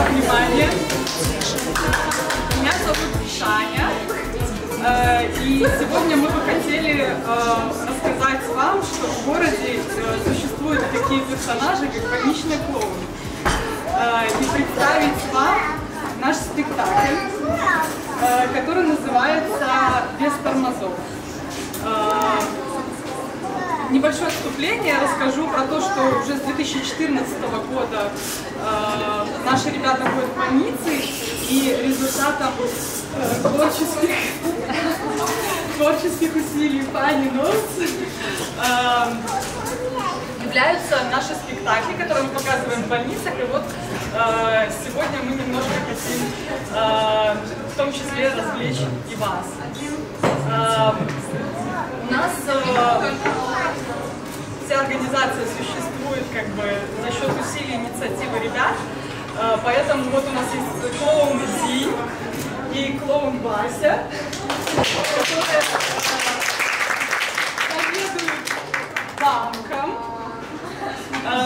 внимание. Меня зовут Шаня. И сегодня мы бы хотели рассказать вам, что в городе существуют такие персонажи, как больничный клоун. И представить вам наш спектакль, который называется «Без тормозов». Небольшое отступление, расскажу про то, что уже с 2014 года наши ребята ходят в больницы, и результатом творческих усилий Funny Notes являются наши спектакли, которые мы показываем в больницах. И вот сегодня мы немножко хотим в том числе развлечь и вас. У нас вся организация существует как бы за счет усилий инициативы ребят, поэтому вот у нас есть клоун Ди и клоун Вася, которые заведуют банком.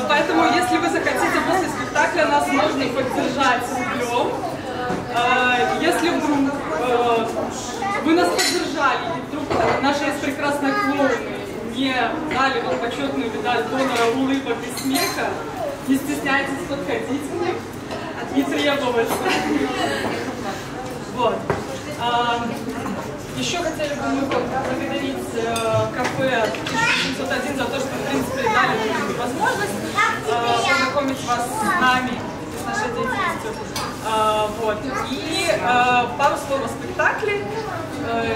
Поэтому, если вы захотите после спектакля, нас можно поддержать рублем. Если вдруг вы нас поддержали, и вдруг наши есть прекрасные клоуны не дали вам почетную медаль донора улыбок и смеха, не стесняйтесь подходить к ним и требовать. Вот. Еще хотели бы мы поблагодарить кафе 1701 за то, что, в принципе, дали нам возможность познакомить вас с нами, с нашей деятельностью. Вот. И пару слов о спектакле.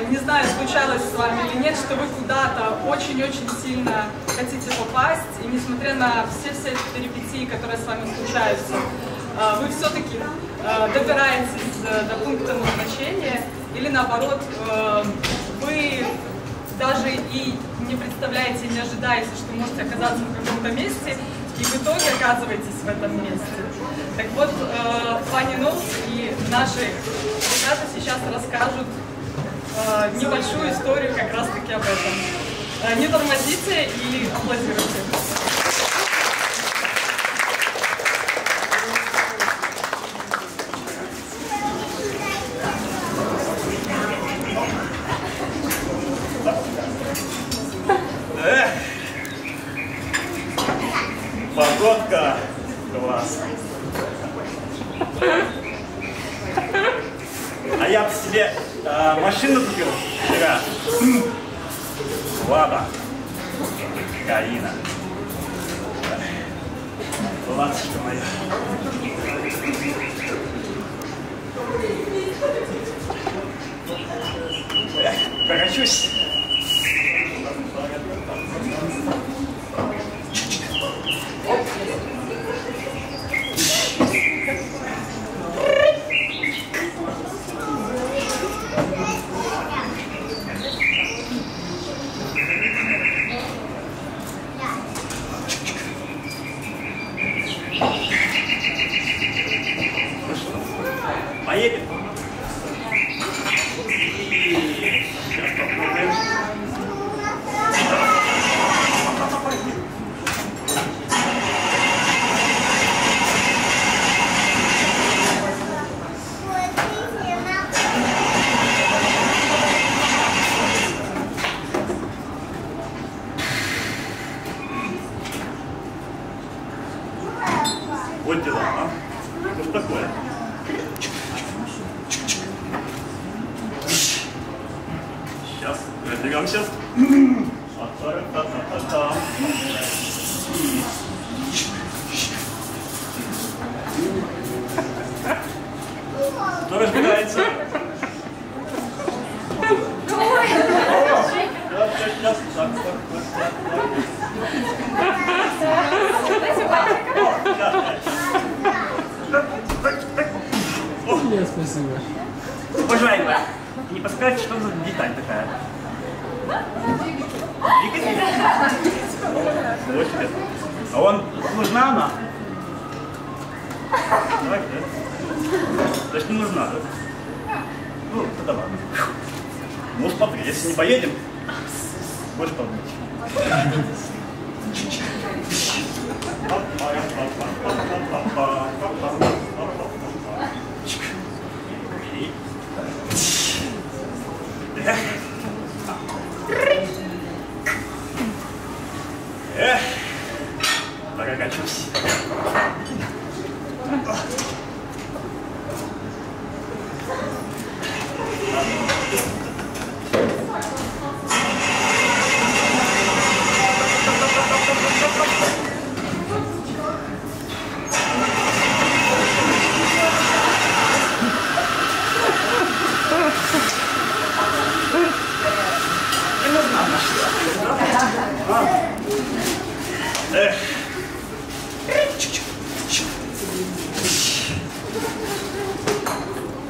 Не знаю, случалось с вами или нет, что вы куда-то очень-очень сильно хотите попасть, и несмотря на все перипетии, которые с вами случаются, вы все-таки добираетесь до пункта назначения, или наоборот, вы даже и не представляете, не ожидаете, что можете оказаться в каком-то месте, и в итоге оказываетесь в этом месте. Так вот, Funny Notes и наши ребята сейчас расскажут небольшую историю как раз-таки об этом. Не тормозите и аплодируйте. Погодка класс. А я бы себе машину купил вчера. Лада. Каина. Ладушка моя. Прокачусь. Поедем. Сейчас попробуем. Вот дела, а? Что ж такое? Сейчас, разберемся. Кто разбирается? Нет, спасибо. Уважаемая, не подскажете, что за деталь такая? Двигатель? А он нужна она? Давай, да? Значит, не нужна, да? Ну, тогда ладно. Ну, смотри, если не поедем, будешь подумать. да? Прокачусь.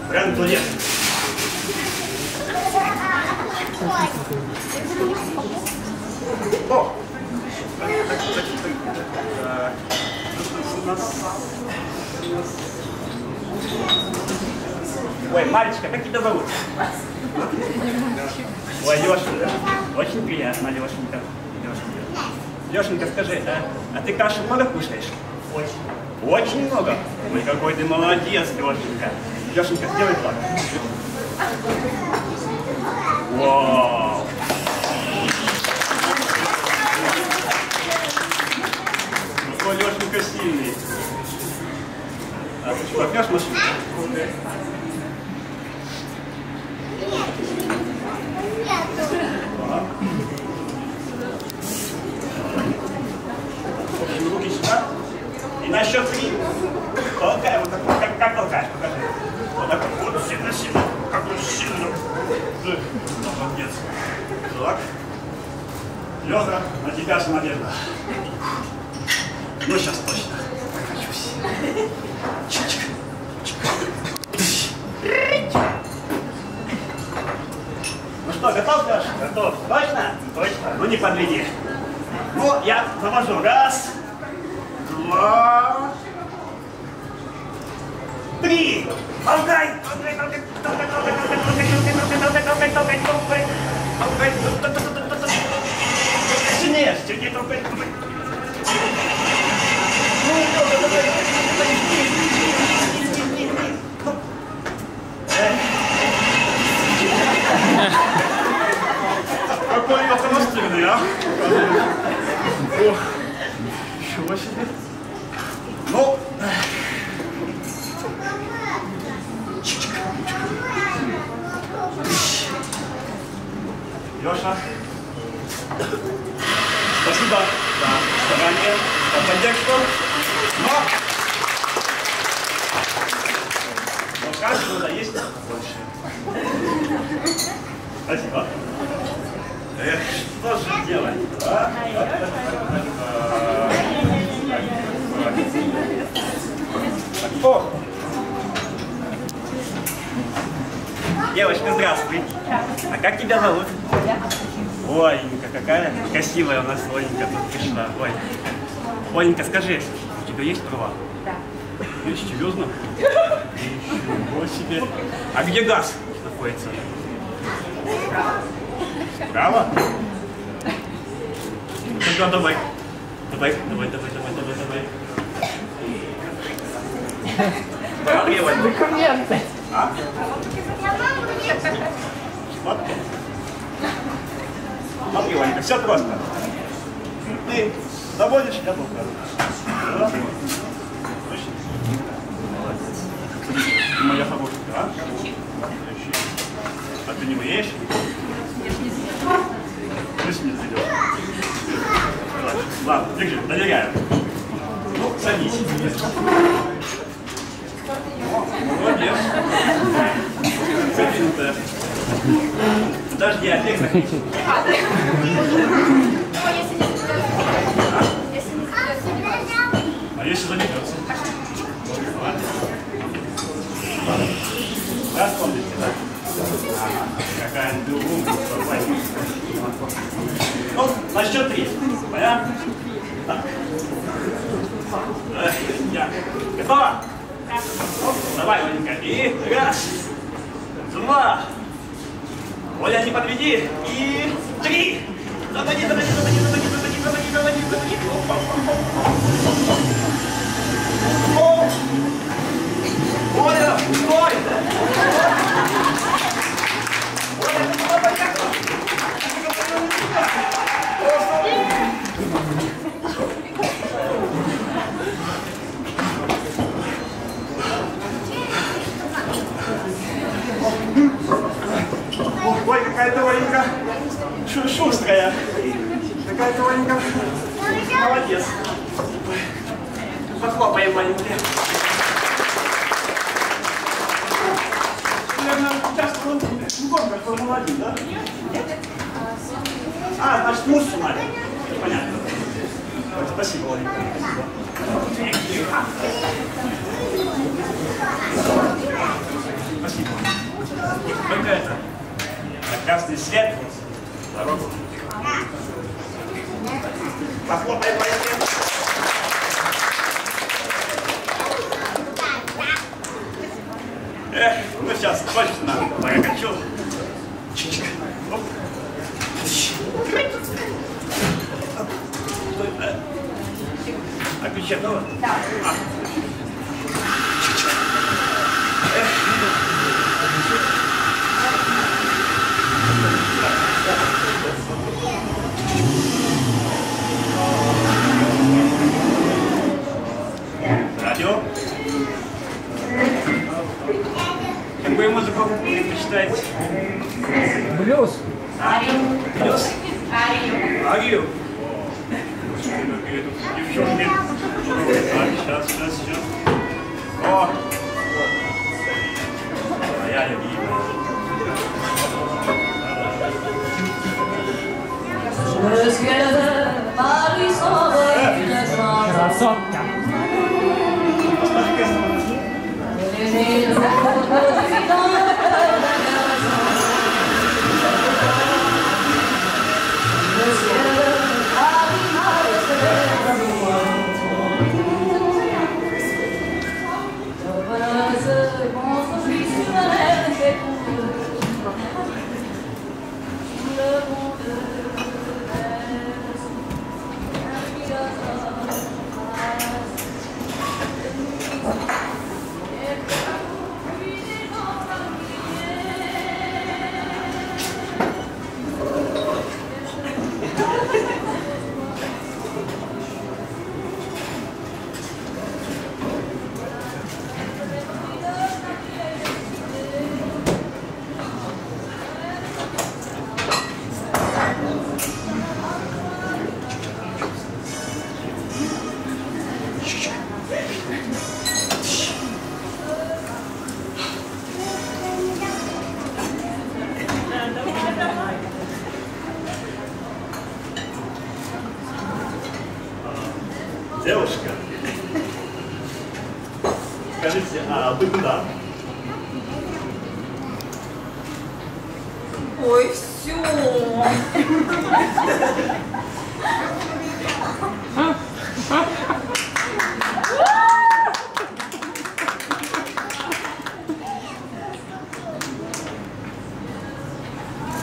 Прям туда. О! Ой, мальчика, как тебя зовут? Ой, Лешенька. Очень приятно, Лешенька. Лешенька, скажи, а ты кашу много кушаешь? Очень. Очень много? Ой, какой ты молодец, Лешенька. Лешенька, сделай так. Вау! Какой Лешенька сильный. А ты что, возьмешь машину? Руки сюда. И на счет 3 толкаем, вот так, как толкаешь, покажи. Вот так вот, сильно, какой сильный. Молодец. Так. Леха, на тебя же надежда. Ну, сейчас точно. Прокачусь. Чик-чик. Ну что, готов, Леша? Готов. Точно? Точно. Ну, не подведи. Ну, я завожу. Раз, 2, 3. Толкай! Сильнее, сильнее толкай. Какой Леха настырный, а? Ох, ничего себе. Ну, Леша, спасибо за старание, за поддержку. Но каждого есть больше. Спасибо. Эх, что же делать? А? О! Девочка, здравствуй. А как тебя зовут? Оленька, какая красивая у нас Оленька тут пришла. Ой. Оленька, скажи, у тебя есть права? Да. Серьезно? Ничего себе. А где газ находится? Право? Тогда давай. Давай. Документы. А? Вот. Смотри, Ванька, все просто. Ты заводишь, я толкаю. Моя хорошая, а? А ты не умеешь? Пусть не зайдешь. Ладно, держи, доверяю. Ну, садись. Молодец. Цепинутая. Подожди, опять захочешь. А если занесется? Да, смотрите, да? Какая ты умная. Ну, на счет 3. Понятно? Так. Готова? Ну, давай, Оленька. И раз, 2. Оля, не подведи. И 3. Заводи. О! Оля, стой! Оля, Какая-то Оленька шустрая. Какая-то Оленька молодец. Похлопаем маленькие. Наверное, часто он в гонках Формулы-1, да? Нет? А, значит, муссу надо. Понятно. Спасибо, Оленька. Спасибо. Только это. На красный свет. Дорогу. Похлопаем маленькие. Ну сейчас точно прокачу. Оп. А ключи готовы? Да. Радио. Какую музыку предпочитаете? Блюз. Блюз? Арию. Девчонки. Так, сейчас. О! Моя любимая. Красотка. Девушка, скажите, а вы куда? Ой, все.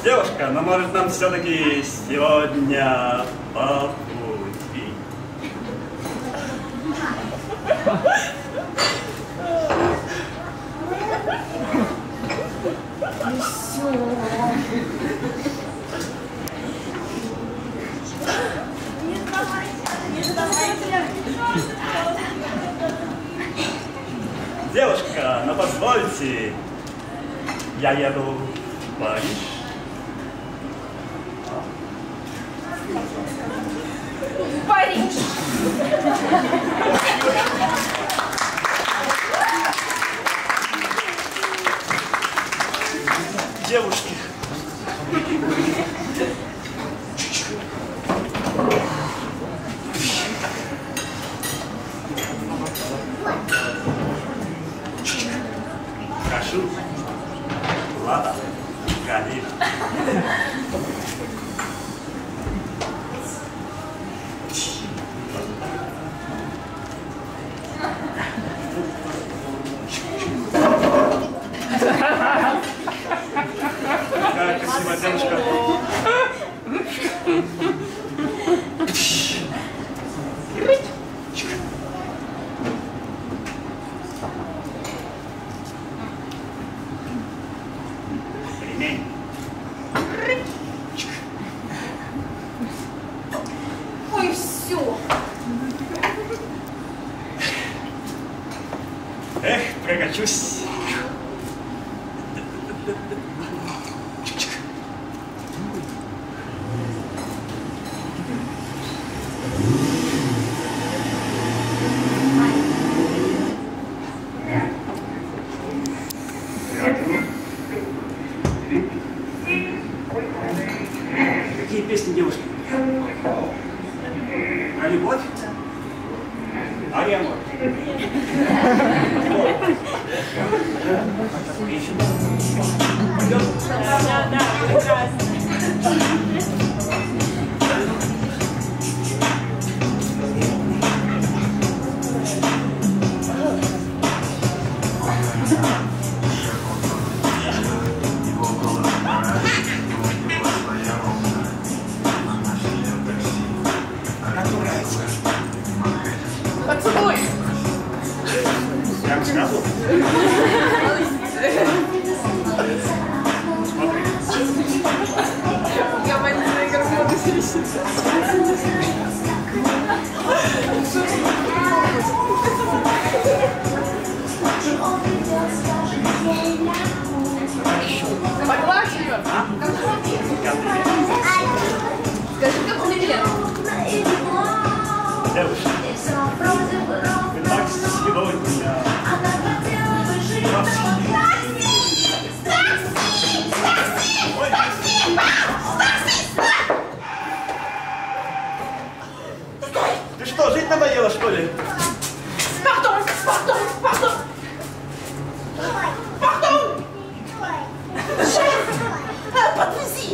Девушка, но может нам все-таки сегодня по пути? Девушка, но позвольте, я еду в Париж. Париж. Девушки. Прошу. Лада. Гони. Какая красивая девушка. Ремень. Ой, все. Эх, прокачусь. песни девушки? Про любовь? Ариамор. Да, прекрасно. Поцелуй! Прям сразу? Смотри. Я маленькая игра буду серьезно. Погладь ее. Скажи, как привет. Девушка, вы так сегодня... Ты что, жить надоело, что ли? Pardon, pardon, pardon. Pardon. Подвези.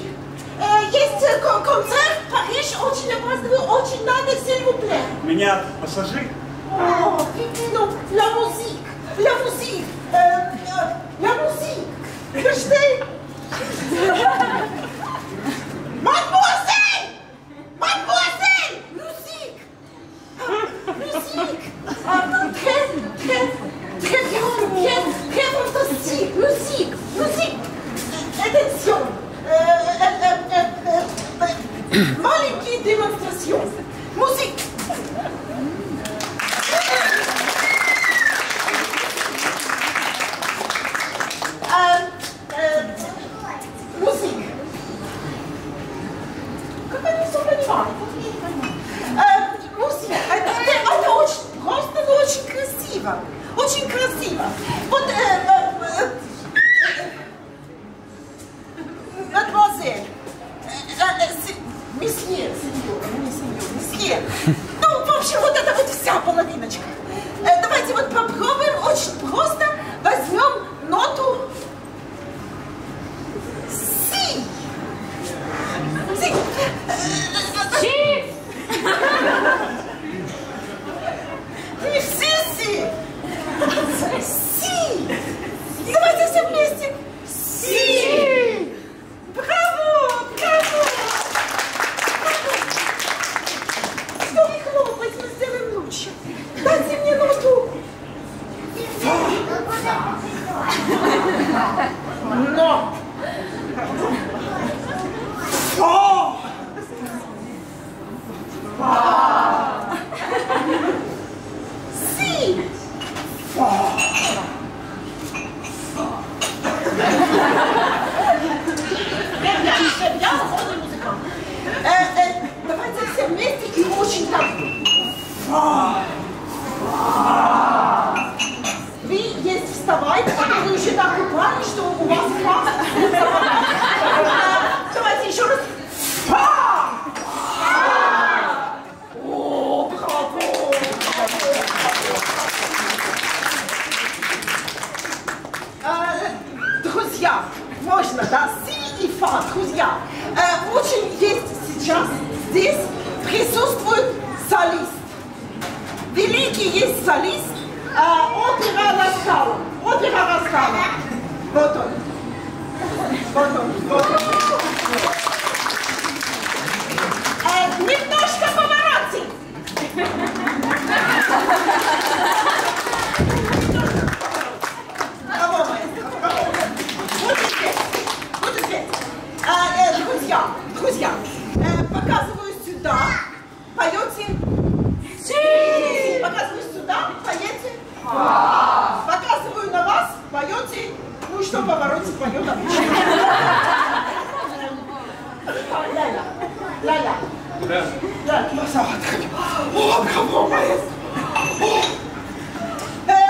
Есть концерт в Париж, очень опаздываю, очень надо, s'il vous plaît. Меня пассажир? Oh, non, la musique, la musique, la musique. Versteh? Mademoiselle! Mademoiselle! Musique! Musique! Très bien, très fantastique! Musique! Musique! Attention! Маленькие démonstration! Musique! Musique! Как они все понимают? Мусик, это очень просто, но очень красиво. Очень красиво. Вот, мадемуазель, месье, месье. Ну, в общем, вот это вот вся половиночка. Давайте вот попробуем очень просто. Возьмем ноту си. Си. Не все си. Си. Давайте все вместе. Си. Браво, браво. Что вы хлопать, мы сделаем лучше. Дайте мне ноту. Но. О! Си! Давайте все вместе и очень так. Вы есть вставайте, а вы уже так упали, что у вас мама. Давайте еще раз. О, браво! Друзья, можно, да, си и фа, друзья. Очень есть сейчас здесь присутствует солист. Великий есть солист. Опера La Scala. Опера La Scala. Вот он. Вот он. Вот он. Немножко поворотик. Браво, маэстро, браво. Вот и здесь. Вот и здесь. Друзья, показываю сюда. Поете. Си. Показываю сюда. Поете. Показываю на вас. Поете. Ну что, поворотик поет обычно. Ля-ля. Ля-ля. Да. О, браво, маэстро.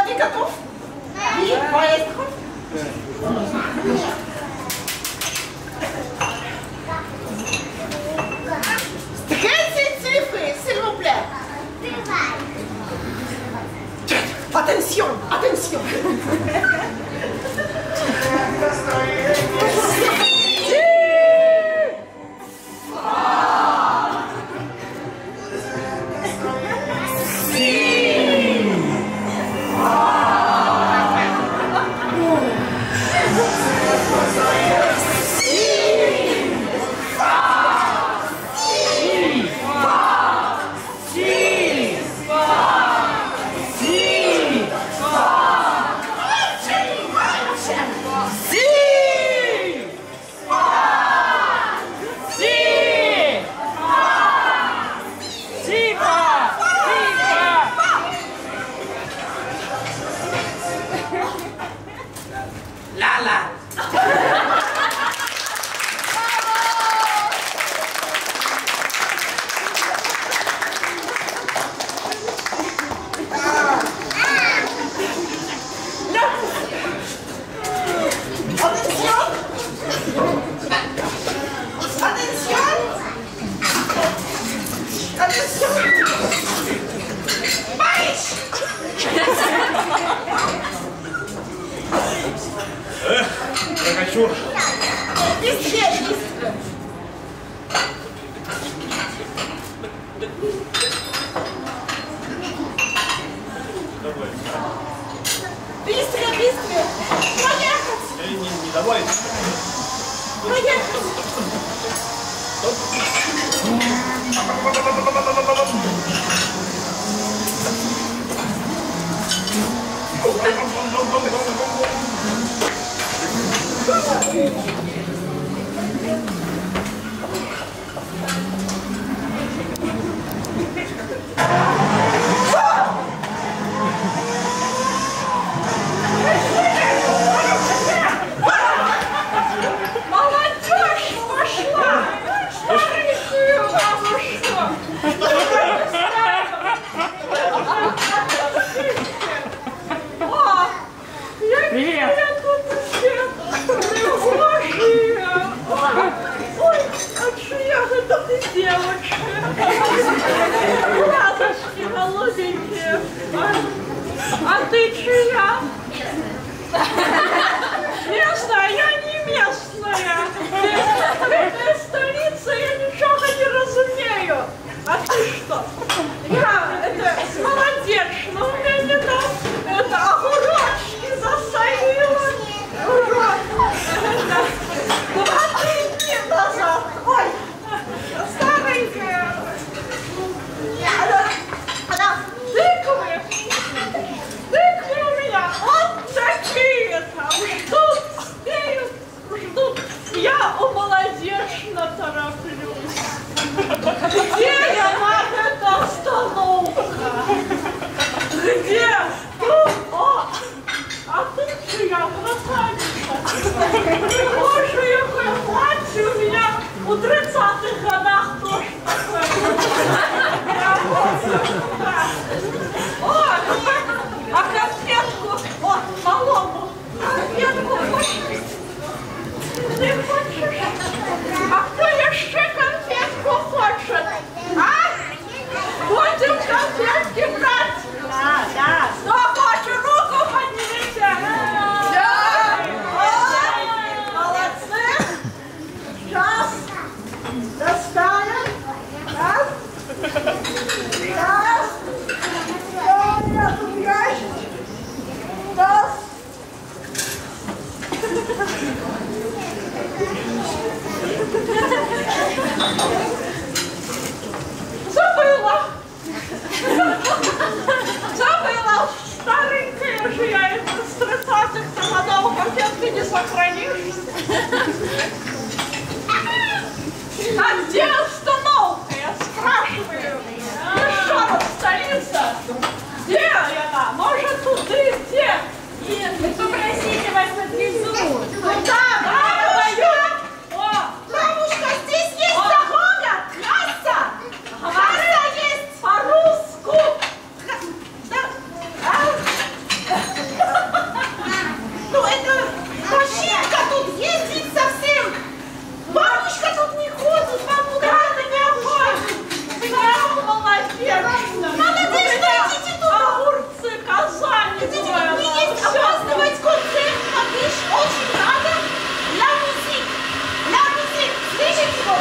Вы готов? Oui, маэстро. и девочки. Глазочки голубенькие. А ты чья? Местная, я не местная. Бедная столица, я ничего не разумею. А ты что? Я, это, молодечно, у меня там, это, огурочки засолила. Урод. 2-3 дня назад. Ой, старенькая. Она, тыквы у меня вот такие там ждут, спеют, ждут. Я у молодечно тороплюсь. Где я на эта остановка? Где? Тут, о, а тут чья красавица. Прихожая платье у меня у 30-х годах тоже такое. О, а конфетку, о, малому, конфетку хочешь? Ты хочешь? А кто еще конфетку хочет? А? Будем конфетки брать? Да. Кто хочет, руку поднимите. Да. Молодцы. Сейчас. Достанем. Раз. Раз. Что у меня тут есть? Раз. Забыла. Старенькая же я это с 30-х годов конфетки не сохранишь. А где остановка? Я спрашиваю. Еще раз, столица. Где она? Может, туды, где? Нет, попросите вас отвезу. Куда? Бабушка, здесь есть дорога, трасса. Трасса есть по-русски. Ну, это машинка тут ездит совсем. Бабушка тут не ходит, бабушка не ходит. Я молодец. Молодец, идите туда. Огурцы, Казани. Идите, мне есть опаздывать концерт, очень надо. Для музыки. Слышите его?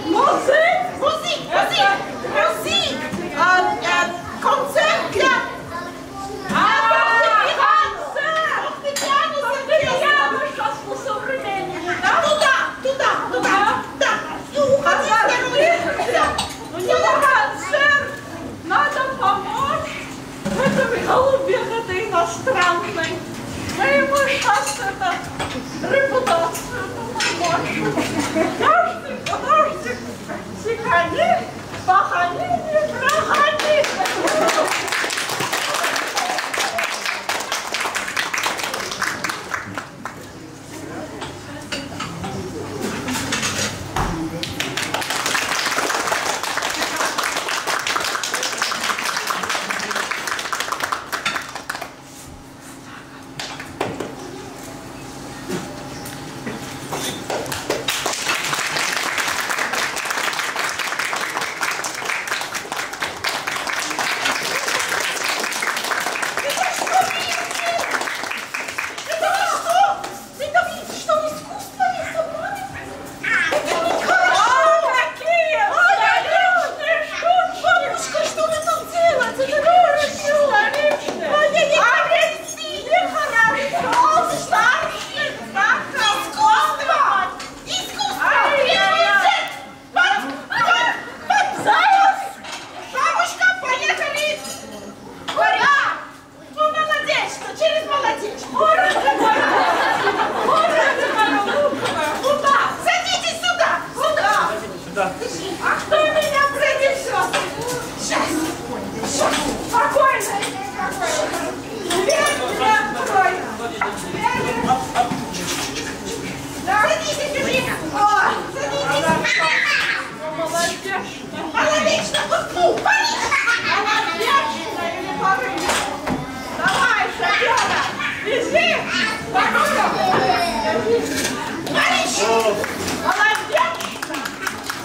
Музык. Концерт для... Фортепиано сейчас по современному, да? Туда. Да. И уходи с дороги. Ну не концерт. Надо помочь. Этой голубе, этой иностранной. Мы ему сейчас репутацию помочь. Подожди. Сикани, пахани, не проходи.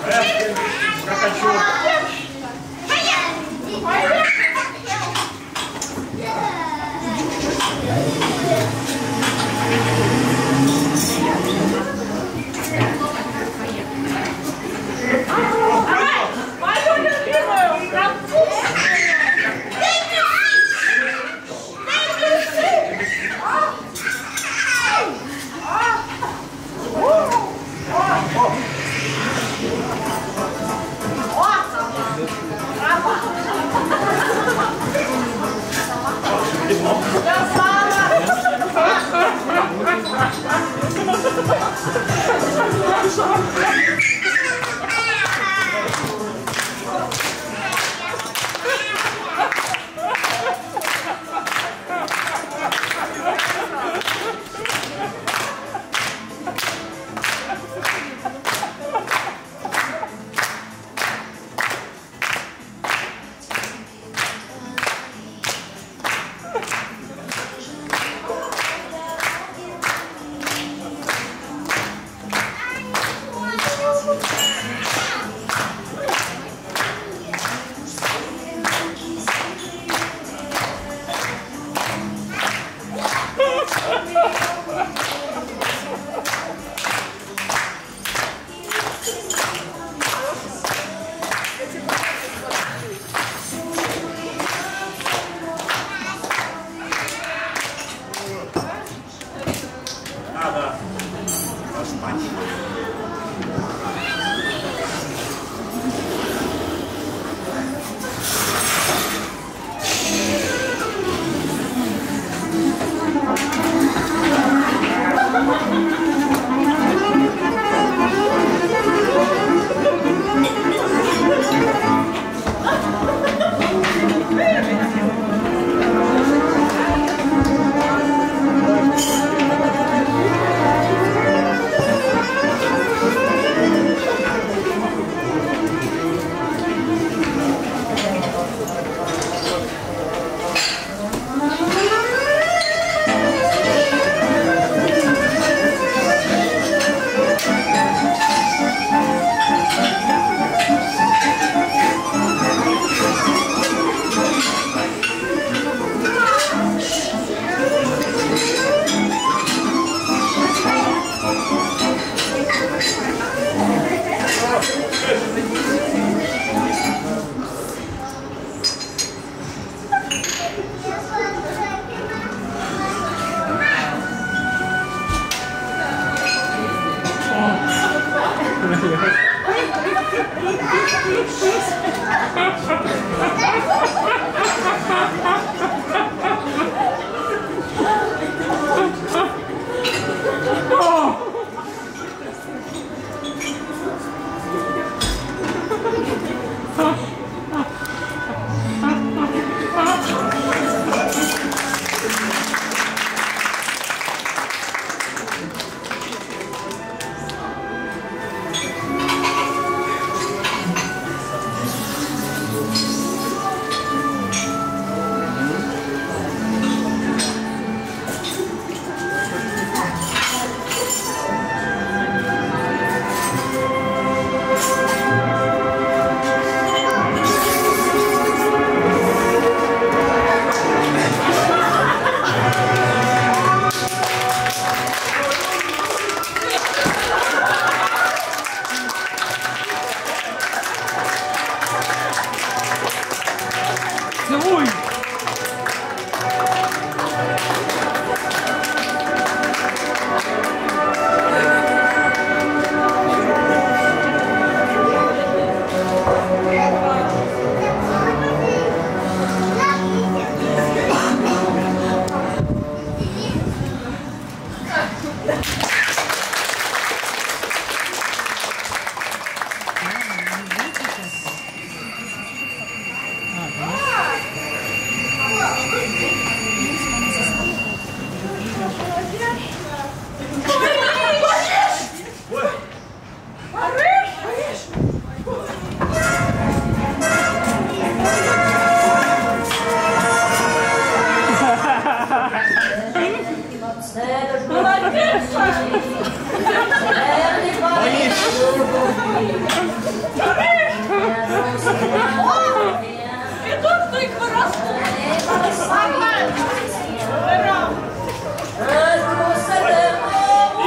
Молодец!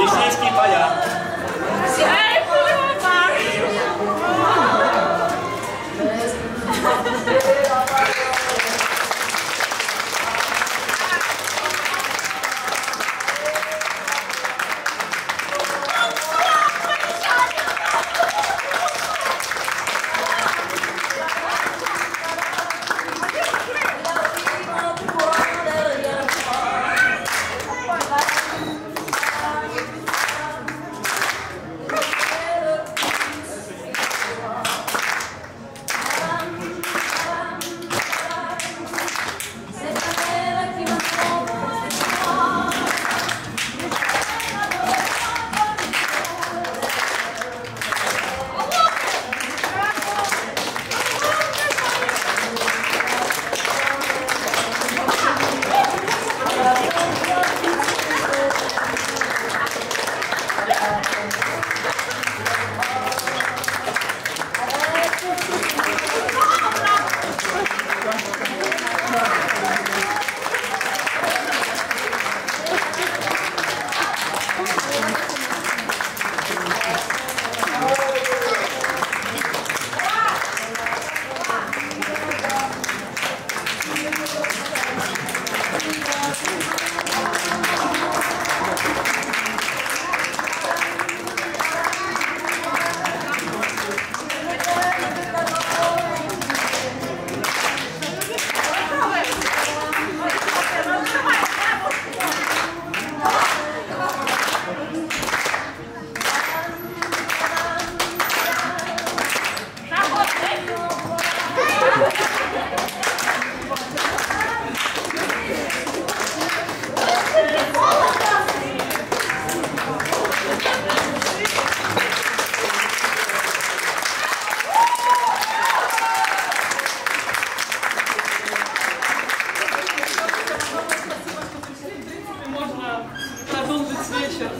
Лисейские поля.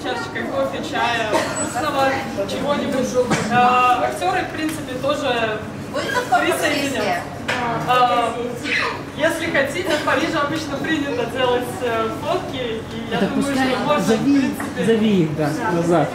Чашечкой кофе, чая, вкусного, чего-нибудь. Актеры, в принципе, тоже присоединятся. Если хотите, в Париже обычно принято делать фотки, и я думаю, что можно, в принципе... Зови их, да, назад.